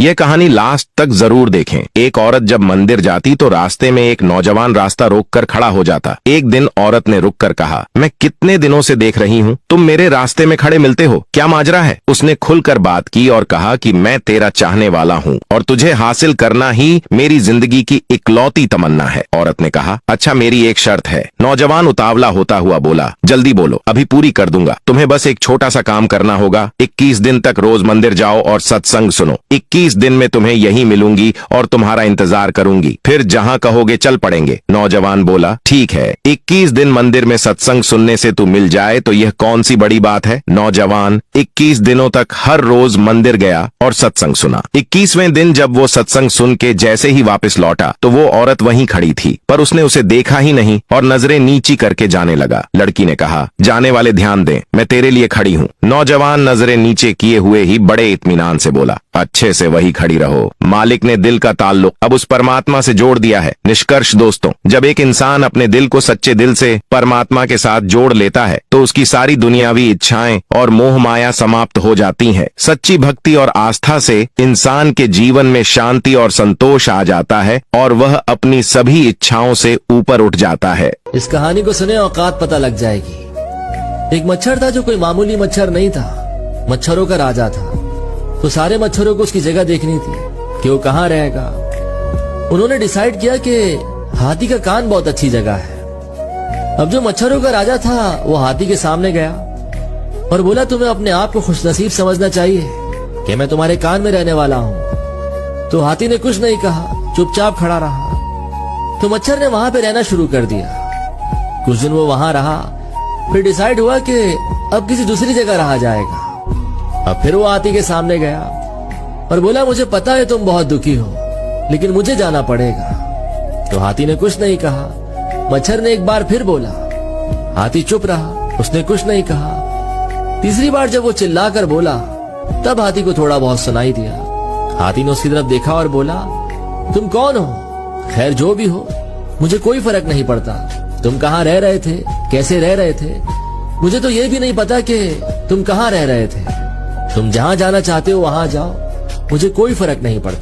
ये कहानी लास्ट तक जरूर देखें। एक औरत जब मंदिर जाती तो रास्ते में एक नौजवान रास्ता रोककर खड़ा हो जाता। एक दिन औरत ने रुककर कहा, मैं कितने दिनों से देख रही हूँ, तुम मेरे रास्ते में खड़े मिलते हो, क्या माजरा है? उसने खुलकर बात की और कहा कि मैं तेरा चाहने वाला हूँ और तुझे हासिल करना ही मेरी जिंदगी की इकलौती तमन्ना है। औरत ने कहा, अच्छा मेरी एक शर्त है। नौजवान उतावला होता हुआ बोला, जल्दी बोलो, अभी पूरी कर दूंगा। तुम्हें बस एक छोटा सा काम करना होगा। 21 दिन तक रोज मंदिर जाओ और सत्संग सुनो। 21 दिन में तुम्हें यहीं मिलूंगी और तुम्हारा इंतजार करूंगी, फिर जहां कहोगे चल पड़ेंगे। नौजवान बोला, ठीक है, 21 दिन मंदिर में सत्संग सुनने से तू मिल जाए तो यह कौन सी बड़ी बात है। नौजवान 21 दिनों तक हर रोज मंदिर गया और सत्संग सुना। 21वें दिन जब वो सत्संग सुन के जैसे ही वापस लौटा तो वो औरत वहीं खड़ी थी, पर उसने उसे देखा ही नहीं और नजरें नीची करके जाने लगा। लड़की ने कहा, जाने वाले ध्यान दें, मैं तेरे लिए खड़ी हूँ। नौजवान नजरें नीचे किए हुए ही बड़े इत्मीनान से बोला, अच्छे से वही खड़ी रहो। मालिक ने दिल का ताल्लुक अब उस परमात्मा से जोड़ दिया है। निष्कर्ष दोस्तों, जब एक इंसान अपने दिल को सच्चे दिल से परमात्मा के साथ जोड़ लेता है तो उसकी सारी दुनियावी इच्छाएं और मोह माया समाप्त हो जाती हैं। सच्ची भक्ति और आस्था से इंसान के जीवन में शांति और संतोष आ जाता है और वह अपनी सभी इच्छाओं से ऊपर उठ जाता है। इस कहानी को सुने औकात पता लग जाएगी। एक मच्छर था जो कोई मामूली मच्छर नहीं था, मच्छरों का राजा था। तो सारे मच्छरों को उसकी जगह देखनी थी कि वो कहाँ रहेगा। उन्होंने डिसाइड किया कि हाथी का कान बहुत अच्छी जगह है। अब जो मच्छरों का राजा था वो हाथी के सामने गया और बोला, तुम्हें अपने आप को खुशनसीब समझना चाहिए कि मैं तुम्हारे कान में रहने वाला हूँ। तो हाथी ने कुछ नहीं कहा, चुपचाप खड़ा रहा। तो मच्छर ने वहां पे रहना शुरू कर दिया। कुछ दिन वो वहां रहा, फिर डिसाइड हुआ कि अब किसी दूसरी जगह रहा जाएगा। अब फिर वो हाथी के सामने गया और बोला, मुझे पता है तुम बहुत दुखी हो, लेकिन मुझे जाना पड़ेगा। तो हाथी ने कुछ नहीं कहा। मच्छर ने एक बार फिर बोला, हाथी चुप रहा, उसने कुछ नहीं कहा। तीसरी बार जब वो चिल्लाकर बोला तब हाथी को थोड़ा बहुत सुनाई दिया। हाथी ने उसकी तरफ देखा और बोला, तुम कौन हो? खैर जो भी हो, मुझे कोई फर्क नहीं पड़ता। तुम कहाँ रह रहे थे, कैसे रह रहे थे, मुझे तो ये भी नहीं पता कि तुम कहाँ रह रहे थे। तुम जहां जाना चाहते हो वहां जाओ, मुझे कोई फर्क नहीं पड़ता।